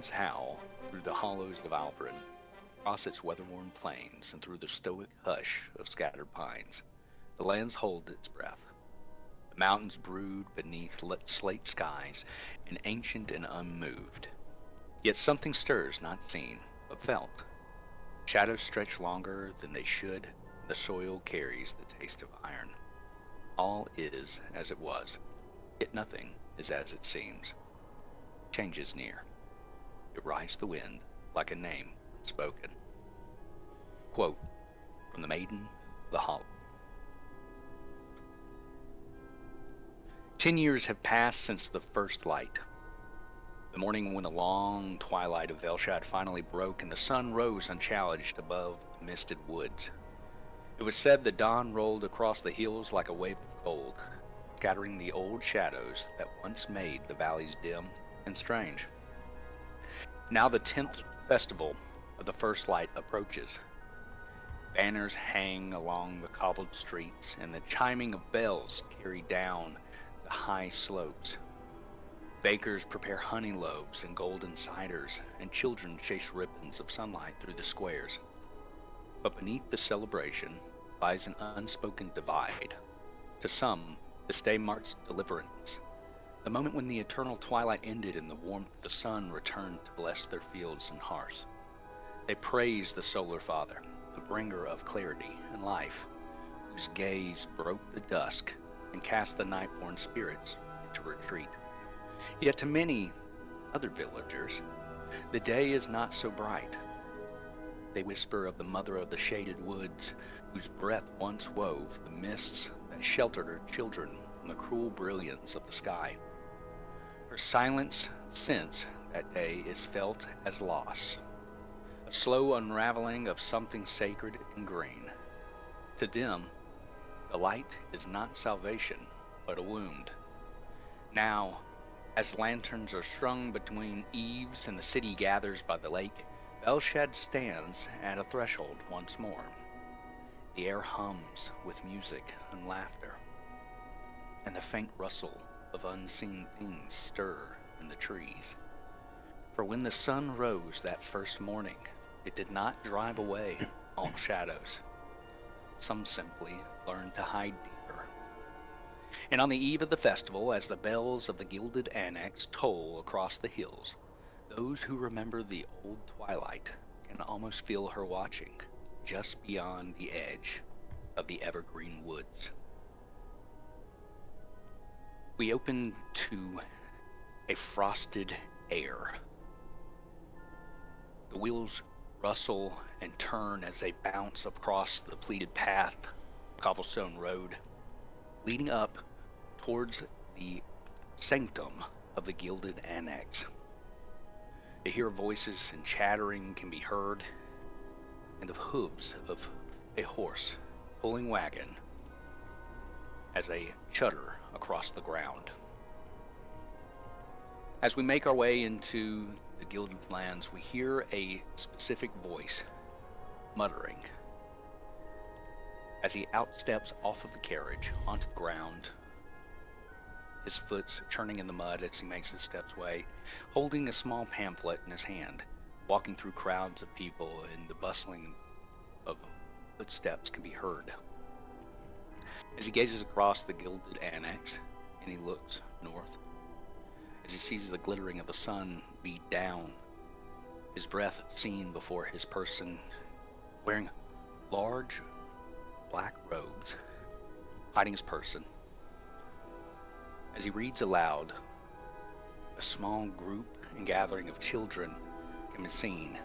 winds howl through the hollows of Albrun, across its weather-worn plains, and through the stoic hush of scattered pines, the lands hold its breath. The mountains brood beneath slate skies, and ancient and unmoved. Yet something stirs, not seen, but felt. Shadows stretch longer than they should, and the soil carries the taste of iron. All is as it was, yet nothing is as it seems. Change is near. It rides the wind like a name unspoken. Quote from The Maiden of the Hollow. 10 years have passed since the first light. The morning when the long twilight of Velshad finally broke and the sun rose unchallenged above the misted woods. It was said the dawn rolled across the hills like a wave of gold, scattering the old shadows that once made the valleys dim and strange. Now the 10th festival of the first light approaches. Banners hang along the cobbled streets, and the chiming of bells carry down the high slopes. Bakers prepare honey loaves and golden ciders, and children chase ribbons of sunlight through the squares. But beneath the celebration lies an unspoken divide. To some, this day marks deliverance, the moment when the eternal twilight ended and the warmth of the sun returned to bless their fields and hearths. They praise the Solar Father, the bringer of clarity and life, whose gaze broke the dusk and cast the night-born spirits into retreat. Yet to many other villagers, the day is not so bright. They whisper of the mother of the shaded woods, whose breath once wove the mists that sheltered her children from the cruel brilliance of the sky. Her silence since that day is felt as loss, a slow unraveling of something sacred and green. To them, the light is not salvation, but a wound. Now, as lanterns are strung between eaves and the city gathers by the lake, Velshad stands at a threshold once more. The air hums with music and laughter, and the faint rustle of unseen things stir in the trees. For when the sun rose that first morning, it did not drive away all shadows. Some simply learned to hide deeper. And on the eve of the festival, as the bells of the gilded annex toll across the hills, those who remember the old twilight can almost feel her watching, just beyond the edge of the evergreen woods. We open to a frosted air. The wheels rustle and turn as they bounce across the pleated path, cobblestone road, leading up towards the sanctum of the gilded annex. To hear voices and chattering can be heard, and the hooves of a horse pulling wagon as they shudder across the ground. As we make our way into the gilded lands, we hear a specific voice muttering as he outsteps off of the carriage onto the ground, his foot's churning in the mud as he makes his steps way, holding a small pamphlet in his hand, walking through crowds of people, and the bustling of footsteps can be heard. As he gazes across the gilded annex, and he looks north, as he sees the glittering of the sun beat down, his breath seen before his person, wearing large black robes, hiding his person. As he reads aloud, a small group and gathering of children can be seen.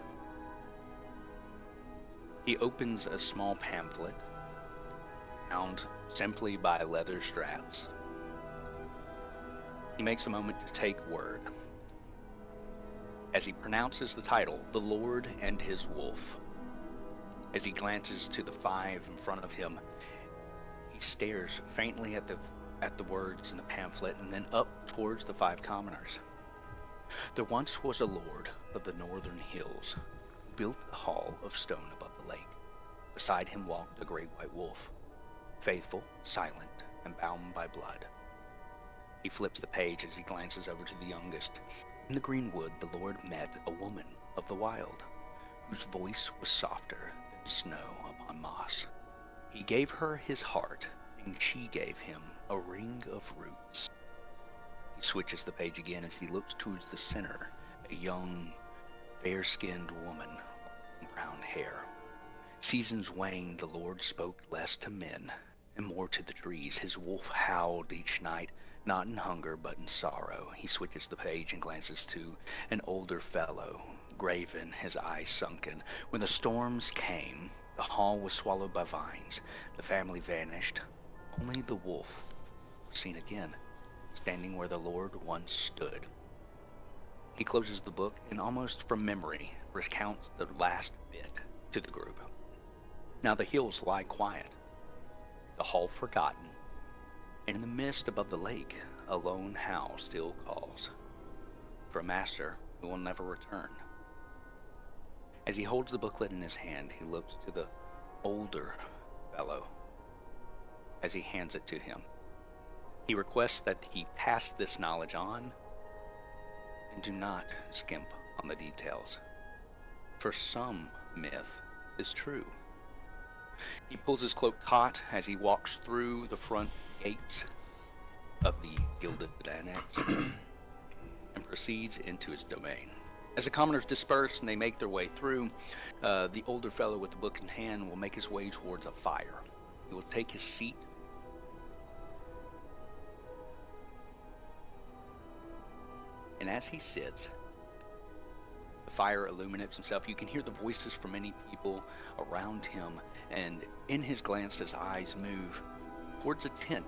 He opens a small pamphlet, bound simply by leather straps. He makes a moment to take word. As he pronounces the title, The Lord and His Wolf. As he glances to the five in front of him, he stares faintly at the words in the pamphlet and then up towards the five commoners. There once was a lord of the northern hills who built a hall of stone above the lake. Beside him walked a great white wolf, faithful, silent, and bound by blood. He flips the page as he glances over to the youngest. In the greenwood the Lord met a woman of the wild, whose voice was softer than snow upon moss. He gave her his heart, and she gave him a ring of roots. He switches the page again as he looks towards the center, a young, fair-skinned woman, long brown hair. Seasons waned, the Lord spoke less to men and more to the trees. His wolf howled each night, not in hunger but in sorrow. He switches the page and glances to an older fellow, graven, his eyes sunken. When the storms came, the hall was swallowed by vines. The family vanished. Only the wolf was seen again, standing where the Lord once stood. He closes the book and almost from memory recounts the last bit to the group. Now the hills lie quiet, the hall forgotten, and in the mist above the lake, a lone howl still calls for a master who will never return. As he holds the booklet in his hand, he looks to the older fellow as he hands it to him. He requests that he pass this knowledge on and do not skimp on the details, for some myth is true. He pulls his cloak taut as he walks through the front gates of the Gilded Annex and proceeds into its domain. As the commoners disperse and they make their way through, the older fellow with the book in hand will make his way towards a fire. He will take his seat and as he sits, the fire illuminates himself. You can hear the voices from many people around him, and in his glance, his eyes move towards a tent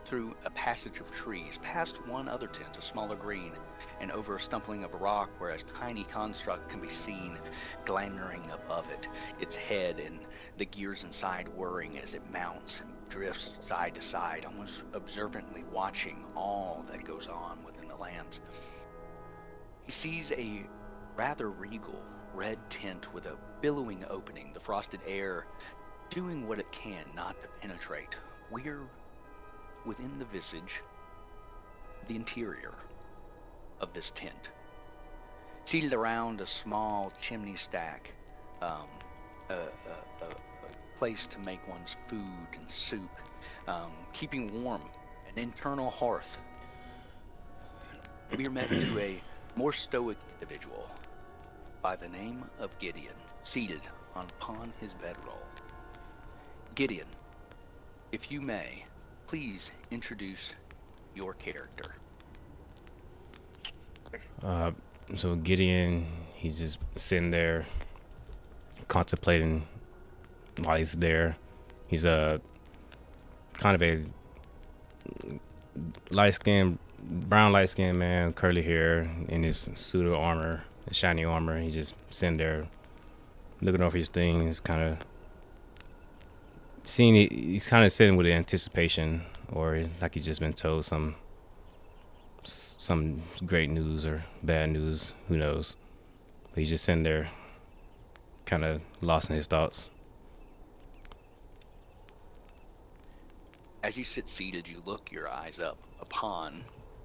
through a passage of trees, past one other tent, a smaller green, and over a stumbling of a rock where a tiny construct can be seen glaring above it, its head and the gears inside whirring as it mounts and drifts side to side, almost observantly watching all that goes on within the lands. He sees a rather regal red tent with a billowing opening, the frosted air doing what it can not to penetrate. We're within the visage, the interior of this tent. Seated around a small chimney stack, a place to make one's food and soup, keeping warm, an internal hearth. We are met to a more stoic individual by the name of Gideon, seated upon his bedroll. Gideon, if you may, please introduce your character. So Gideon, he's just sitting there contemplating while he's there. He's a kind of a brown light-skinned man, curly hair, in his suit of armor, shiny armor. He just sitting there looking over his things, kind of seeing it. He's kind of sitting with anticipation, or like he's just been told some great news or bad news, who knows. But he's just sitting there kind of lost in his thoughts. As you sit seated, you look your eyes up upon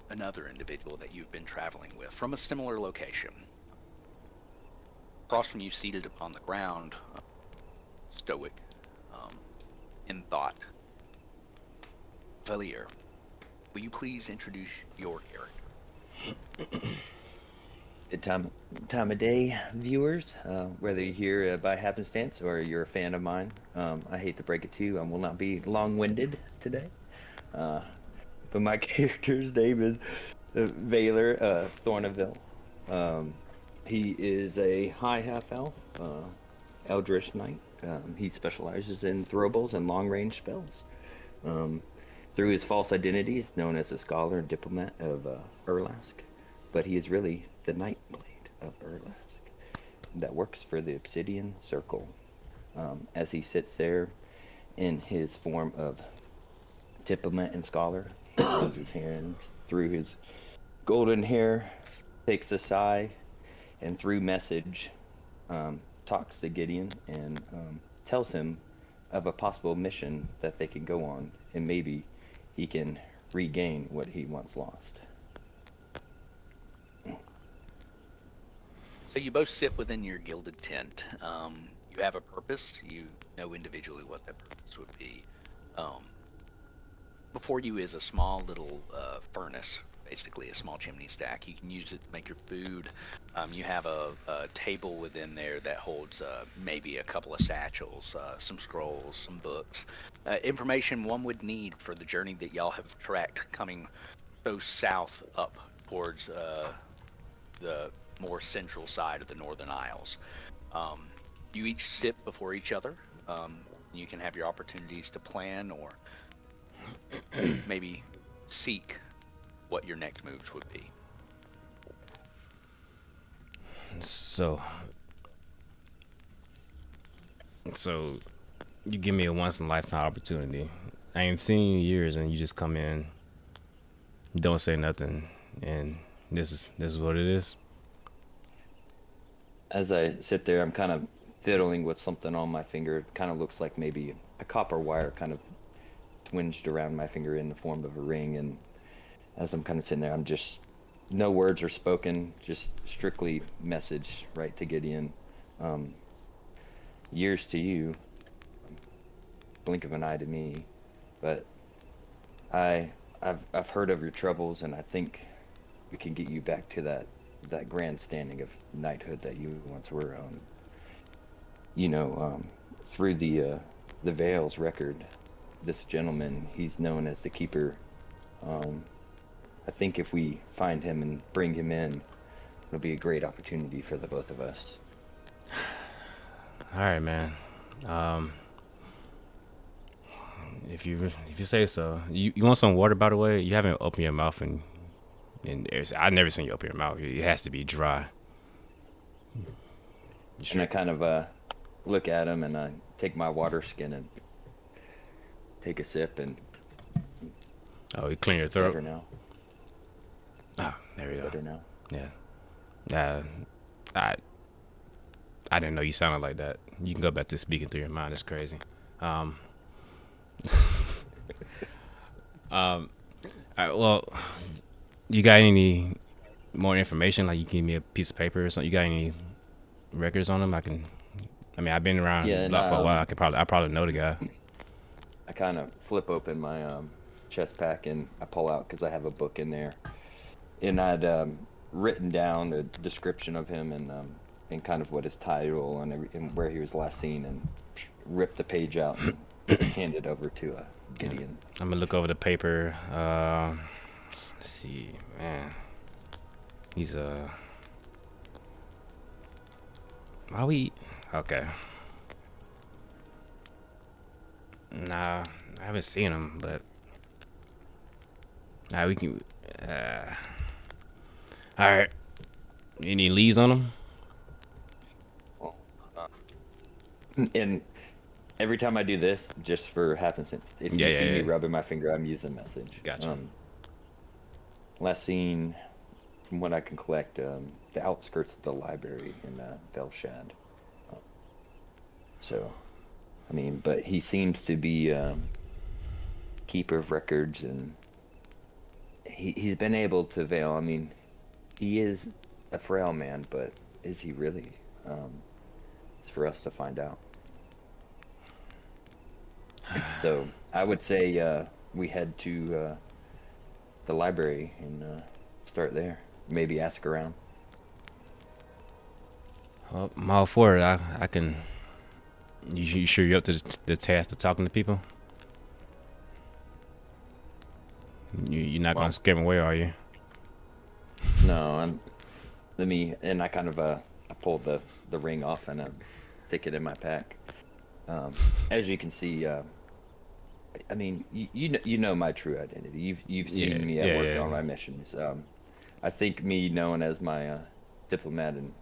another individual that you've been traveling with from a similar location. Across from you, seated upon the ground, stoic, in thought. Valier, will you please introduce your character? Good time of day, viewers. Whether you're here by happenstance or you're a fan of mine, I hate to break it to you, I will not be long-winded today. But my character's name is Valor Thornaville. He is a high half-elf, eldritch knight. He specializes in throwables and long-range spells. Through his false identity, he's known as a scholar and diplomat of Erlask, but he is really the Nightblade of Erlask that works for the Obsidian Circle. As he sits there in his form of diplomat and scholar, he runs his hands through his golden hair, takes a sigh, and through message talks to Gideon and tells him of a possible mission that they can go on, and maybe he can regain what he once lost. So you both sit within your gilded tent. You have a purpose. You know individually what that purpose would be. Um, Before you is a small little furnace, basically a small chimney stack. You can use it to make your food. You have a table within there that holds maybe a couple of satchels, some scrolls, some books, information one would need for the journey that y'all have tracked coming so south up towards the more central side of the Northern Isles. Um, you each sit before each other. You can have your opportunities to plan or maybe seek what your next moves would be. So you give me a once in a lifetime opportunity. I ain't seen you in years, and you just come in, don't say nothing, and this is what it is. As I sit there, I'm kind of fiddling with something on my finger. It kind of looks like maybe a copper wire kind of twinged around my finger in the form of a ring. And as I'm kind of sitting there, I'm just, no words are spoken, just strictly message right to Gideon. Years to you, blink of an eye to me, but I've heard of your troubles, and I think we can get you back to that grand standing of knighthood that you once were. Through the Vale's record, this gentleman, he's known as the Keeper. I think if we find him and bring him in, it'll be a great opportunity for the both of us. All right, man. If you say so. You want some water, by the way? You haven't opened your mouth and I've never seen you open your mouth. It has to be dry. And I kind of look at him, and I take my water skin and take a sip, and Oh, you clean your throat. better now. Oh, there we go. Better now. Yeah. I didn't know you sounded like that. You can go back to speaking through your mind. It's crazy. All right, well, you got any more information? Like, you can give me a piece of paper or something? You got any records on him? I've been around the block for a while. I probably know the guy. I kind of flip open my chest pack, and I pull out, because I have a book in there, and I'd written down a description of him and kind of what his title and where he was last seen, and ripped the page out and hand it over to Gideon. I'm gonna look over the paper. Let's see, man. He's okay. Nah, I haven't seen him, but we can. All right. Any leads on him? And every time I do this, just for happenstance, if you see me rubbing my finger, I'm using message. Gotcha. Last seen, from what I can collect, the outskirts of the library in Velshad. But he seems to be keeper of records, and he's been able to veil. He is a frail man, but is he really? It's for us to find out. So I would say we head to the library and start there. Maybe ask around. Well, I'm all for it. I can. You sure you're up to the task of talking to people? You're not gonna scare them away, are you? No, and I kind of I pulled the ring off and stick it in my pack. As you can see, you know my true identity. You've seen me at work on my missions. I think me known as my diplomat and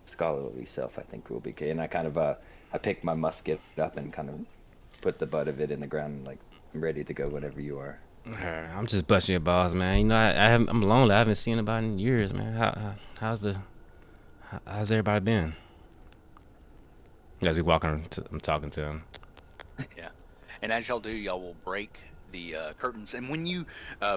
scholarly self, I think will be okay. And I kind of I picked my musket up and kind of put the butt of it in the ground, like I'm ready to go whenever you are. I'm just busting your balls, man. You know, I'm lonely. I haven't seen anybody in years, man. How's everybody been? As we walking, I'm talking to him. Yeah, and as y'all do, y'all will break the curtains. And when you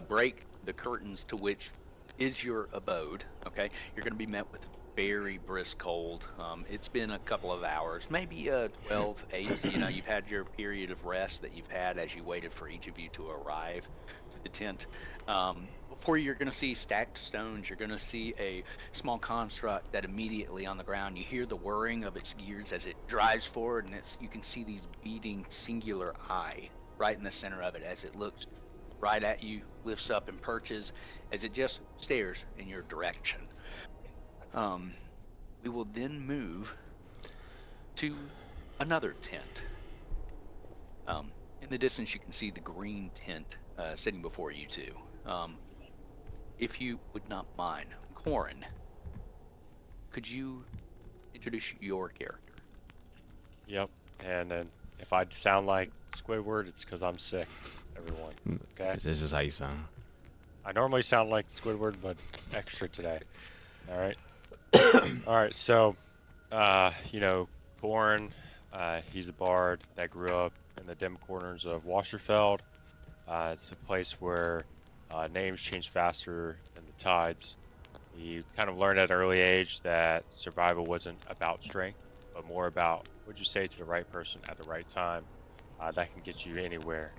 break the curtains to which is your abode, okay, you're going to be met with very brisk cold. It's been a couple of hours, maybe 12, 8. You know, you've had your period of rest that you've had as you waited for each of you to arrive to the tent. Before you're going to see stacked stones, you're going to see a small construct that immediately on the ground, you hear the whirring of its gears as it drives forward, and you can see these beating singular eye right in the center of it as it looks right at you, lifts up and perches as it just stares in your direction. We will then move to another tent. In the distance, you can see the green tent sitting before you two. If you would not mind, Corin, could you introduce your character? Yep. And then if I sound like Squidward, it's because I'm sick, everyone. Okay? This is how you sound. I normally sound like Squidward, but extra today. Alright? Alright, so, Corin, he's a bard that grew up in the dim corners of Wasserfeld. It's a place where names change faster than the tides. He kind of learned at an early age that survival wasn't about strength, but more about what you say to the right person at the right time. That can get you anywhere,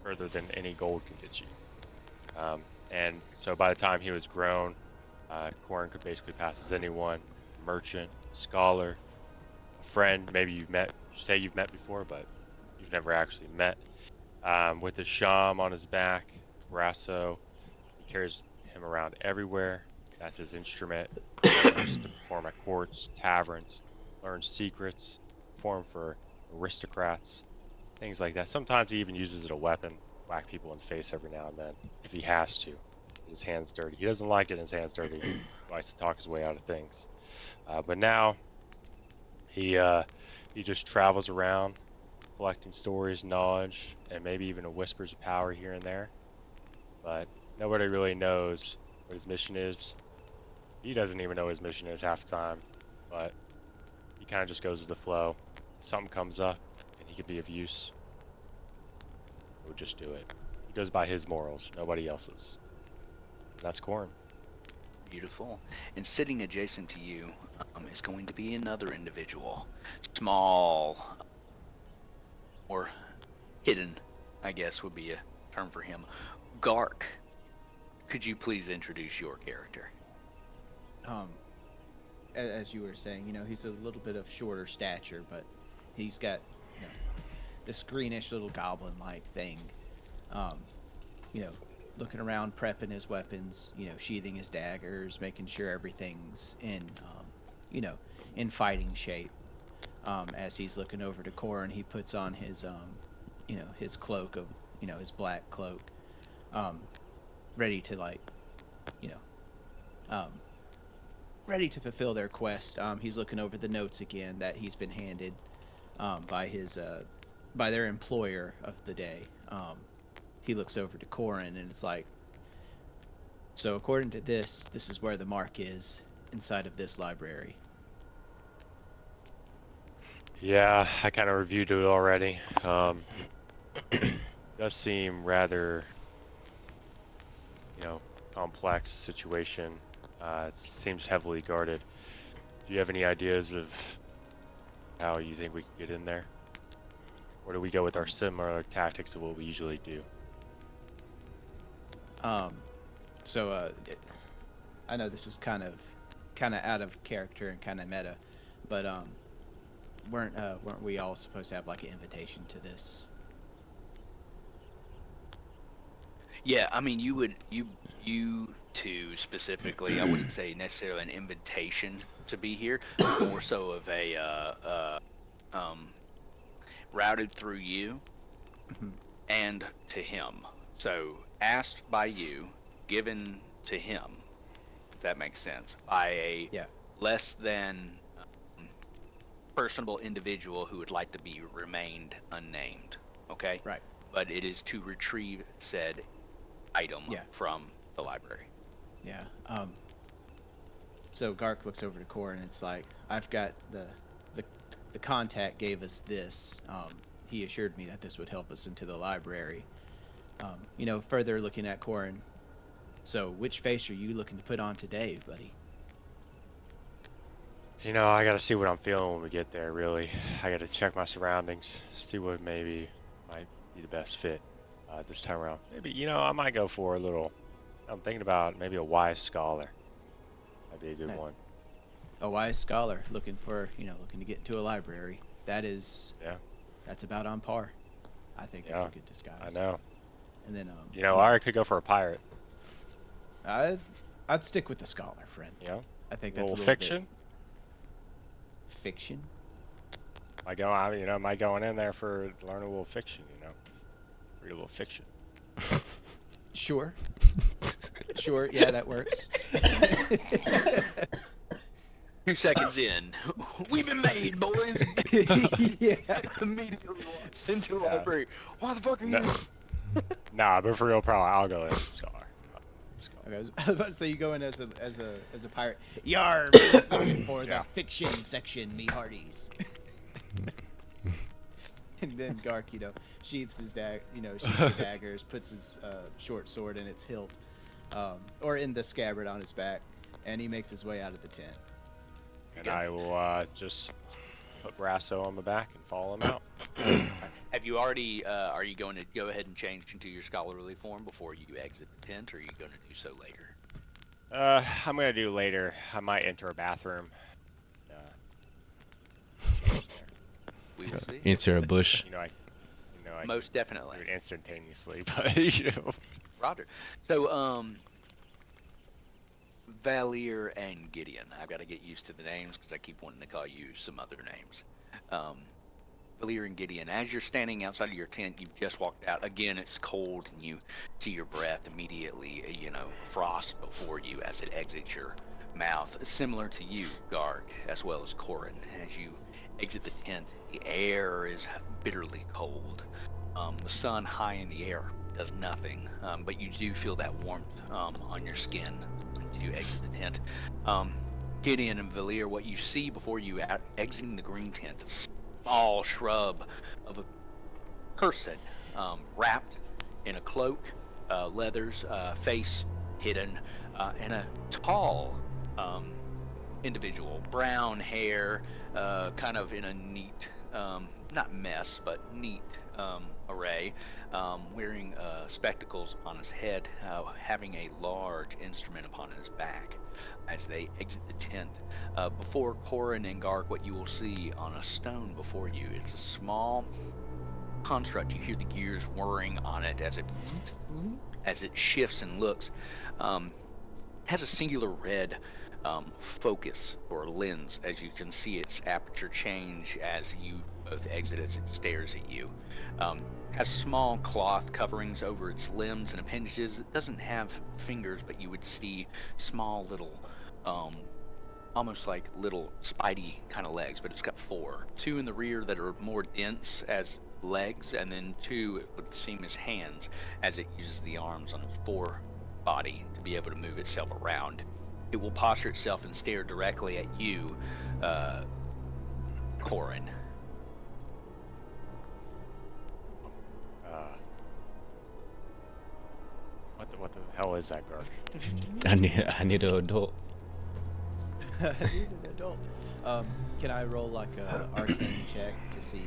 further than any gold can get you. And so by the time he was grown, Corin could basically pass as anyone: merchant, scholar, a friend. Maybe you've met before, but you've never actually met. With his sham on his back, Brasso, he carries him around everywhere. That's his instrument. He uses to perform at courts, taverns, learn secrets, perform for aristocrats, things like that. Sometimes he even uses it as a weapon, whack people in the face every now and then, if he has to. His hands dirty. He doesn't like it his hands dirty. He likes to talk his way out of things. But now he just travels around, collecting stories, knowledge, and maybe even whispers of power here and there. But nobody really knows what his mission is. He doesn't even know what his mission is half the time, but he kind of just goes with the flow. If something comes up and he could be of use, he'll just do it. He goes by his morals, nobody else's. And that's Corin. Beautiful. And sitting adjacent to you is going to be another individual. Small, or hidden, I guess would be a term for him. Gark, could you please introduce your character? As you were saying, he's a little bit of shorter stature, but he's got, this greenish little goblin-like thing. Looking around, prepping his weapons, sheathing his daggers, making sure everything's in, in fighting shape. As he's looking over to Corin, he puts on his, his cloak of, his black cloak, ready to ready to fulfill their quest. He's looking over the notes again that he's been handed by their employer of the day. He looks over to Corin and it's like, so according to this is where the mark is inside of this library. Yeah, I kind of reviewed it already. Does seem rather, complex situation. It seems heavily guarded. Do you have any ideas of how you think we could get in there? Or do we go with our similar tactics of what we usually do? I know this is kind of out of character and kind of meta, but weren't we all supposed to have like an invitation to this? Yeah, I mean, you two specifically, I wouldn't say necessarily an invitation to be here, more so of a routed through you and to him. So asked by you, given to him, if that makes sense, by a less than personable individual who would like to be remained unnamed. Okay? Right. But it is to retrieve said item from the library. Yeah. So Gark looks over to Corin and it's like, I've got the contact gave us this. He assured me that this would help us into the library. Further looking at Corin. So which face are you looking to put on today, buddy? You know, I gotta see what I'm feeling when we get there, really. I gotta check my surroundings, see what maybe might be the best fit this time around. Maybe, you know, I might go for a little, I'm thinking about maybe a wise scholar. That'd be a good Right. one. A wise scholar looking to get into a library. Yeah, That's about on par. I think that's yeah, a good disguise. I know. And then, You know, I could go for a pirate, I'd stick with the scholar, friend. you know? I think A that's little a little fiction. bit fiction. Am I going in there for learn a little fiction, you know? Read a little fiction. Sure. Sure. Yeah, that works. 2 seconds in, we've been made, boys. Yeah. Immediately walks into the Yeah. library. Why the fuck are No. you? Nah, but for real, probably I'll go in as a scholar. Okay, I was about to say you go in as a pirate. Yar, just looking for Yeah. the fiction section, me hearties. And then Gark, sheaths his sheaths the daggers, puts his short sword in its hilt, or in the scabbard on his back, and he makes his way out of the tent. And Yeah. I will just put Brasso on my back and follow him out. Have you already? Are you going to go ahead and change into your scholarly form before you exit the tent, or are you going to do so later? I'm gonna do later. I might enter a bathroom. Change there. We will see. Enter a bush. I Most can definitely. do it instantaneously, but you know. Roger. So, Valier and Gideon. I've got to get used to the names because I keep wanting to call you some other names. Valier and Gideon, as you're standing outside of your tent, you've just walked out. Again, it's cold, and you see your breath immediately, frost before you as it exits your mouth. Similar to you, Garg, as well as Corin. As you exit the tent, the air is bitterly cold. The sun high in the air does nothing, but you do feel that warmth on your skin as you exit the tent. Gideon and Valier, what you see before you exiting the green tent, a small shrub of a person wrapped in a cloak, leathers, face hidden, and a tall individual, brown hair, kind of in a neat, not mess, but neat array, wearing spectacles on his head, having a large instrument upon his back. As they exit the tent, before Corin and Gark, what you will see on a stone before you, it's a small construct. You hear the gears whirring on it as it shifts and looks. Has a singular red focus or lens, as you can see its aperture change as you both exit, as it stares at you. Has small cloth coverings over its limbs and appendages. It doesn't have fingers, but you would see small little, almost like little spidey kind of legs, but it's got 4. 2 in the rear that are more dense as legs, and then 2 it would seem as hands, as it uses the arms on its forebody to be able to move itself around. It will posture itself and stare directly at you, Corin. What the hell is that, Gark? I need an adult. He's an adult. Can I roll like a arcane check to see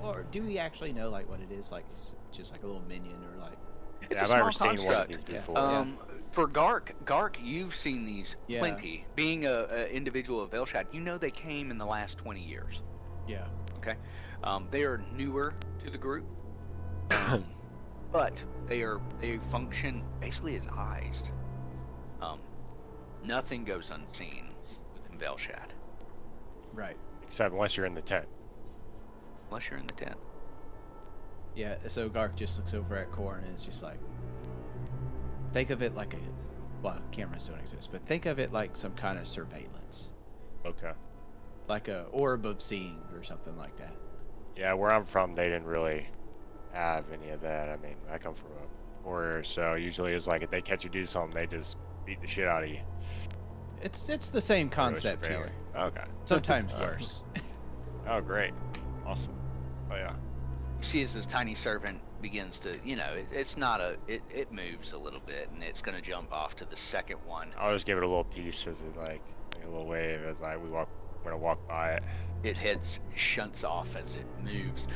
or do we actually know like what it is? Like it's just like a little minion or like? It's Yeah, a I've never small seen one of construct. these Yeah. before. For Gark, you've seen these Yeah. plenty. Being a individual of Velshad, you know they came in the last 20 years. Yeah. Okay, they are newer to the group, but they function basically as eyes. Nothing goes unseen within Velshad, Right. Except unless you're in the tent. unless you're in the tent. Yeah. So Gark just looks over at Corin and is just like, think of it like cameras don't exist, but think of it like some kind of surveillance, Okay. like a orb of seeing or something like that. Yeah, where I'm from, they didn't really have any of that. I mean, I come from a warrior, so usually it's like if they catch you do something, they just beat the shit out of you. It's the same Really concept here. surveilling. Okay. Sometimes worse. Oh, great. Awesome. Oh, yeah. You see as this tiny servant begins to, it's not it moves a little bit, and it's going to jump off to the second one. I'll just give it a little piece as it, like, me a little wave as we're gonna walk by it. It shunts off as it moves.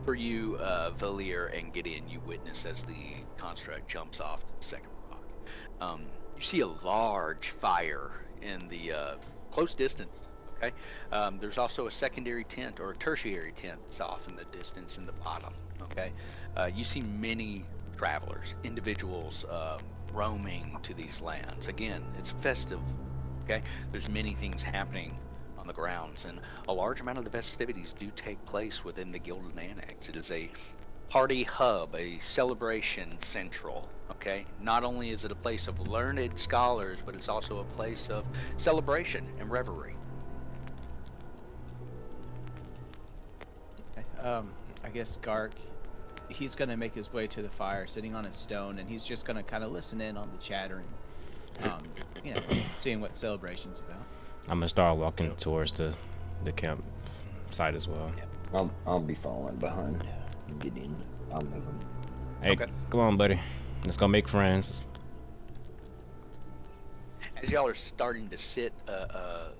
For you, Valier and Gideon, you witness as the construct jumps off to the second rock. You see a large fire in the close distance. Okay. There's also a secondary tent or a tertiary tent that's off in the distance in the bottom. Okay. You see many travelers, individuals roaming to these lands. Again, it's festive. Okay. There's many things happening on the grounds, and a large amount of the festivities do take place within the Gilded Annex. It is a party hub, a celebration central. Okay, not only is it a place of learned scholars, but it's also a place of celebration and revelry. Okay. I guess Gark, he's gonna make his way to the fire, sitting on a stone, and he's just gonna kind of listen in on the chattering, you know, seeing what celebration's about. I'm gonna start walking towards the camp site as well. Yeah, I'll be following behind. Get in. I'll move him. Hey, Okay. come on, buddy. Let's go make friends. As y'all are starting to sit at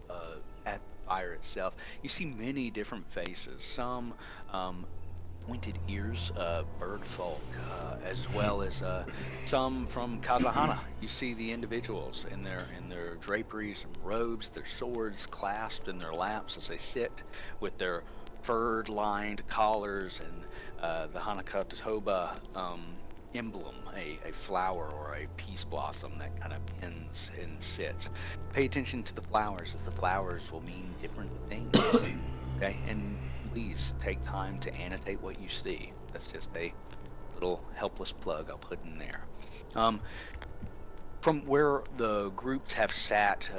the fire itself, you see many different faces. Some pointed ears, bird folk, as well as some from Kazahana. You see the individuals in their draperies and robes, their swords clasped in their laps as they sit with their fur-lined collars and the Hanukkah Toba emblem, a flower or a peace blossom that kind of pins and sits. Pay attention to the flowers, as the flowers will mean different things. Okay, and please take time to annotate what you see. That's just a little helpless plug I'll put in there. From where the groups have sat,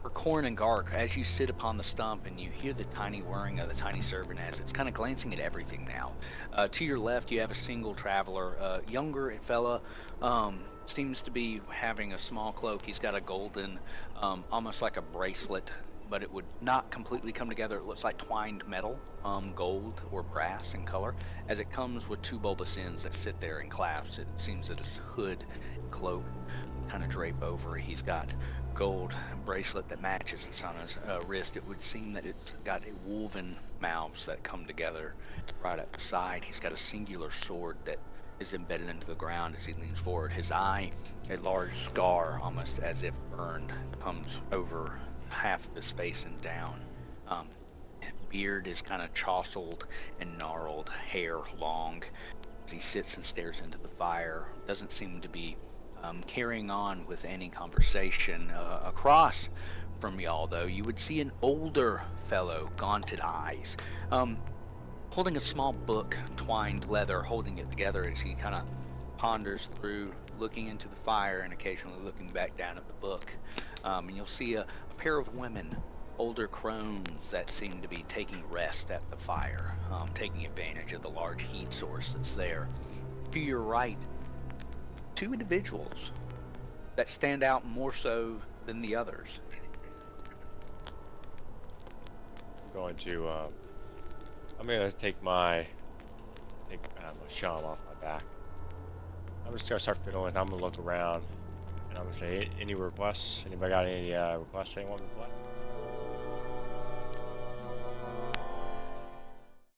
for Corn and Gark, as you sit upon the stump and you hear the tiny whirring of the tiny servant as it's kind of glancing at everything now. To your left, you have a single traveler, younger fella, seems to be having a small cloak. He's got a golden, almost like a bracelet, but it would not completely come together. It looks like twined metal, gold or brass in color, as it comes with two bulbous ends that sit there and clasps. It seems that his hood and cloak kind of drape over. He's got gold bracelet that matches this on his wrist. It would seem that it's got a woven mouths that come together right at the side. He's got a singular sword that is embedded into the ground as he leans forward. His eye, a large scar, almost as if burned, comes over half of his face and down. Beard is kind of tousled and gnarled, hair long. As he sits and stares into the fire, doesn't seem to be carrying on with any conversation. Across from y'all, though, you would see an older fellow, gaunted eyes, holding a small book, twined leather, holding it together as he kind of ponders through, looking into the fire and occasionally looking back down at the book. And you'll see a pair of women, older crones, that seem to be taking rest at the fire, taking advantage of the large heat source that's there. To your right, two individuals that stand out more so than the others. I'm gonna take my sham off my back. I'm just gonna start fiddling. I'm gonna look around, and I'm gonna say, any requests? Anybody got any requests they want me to play?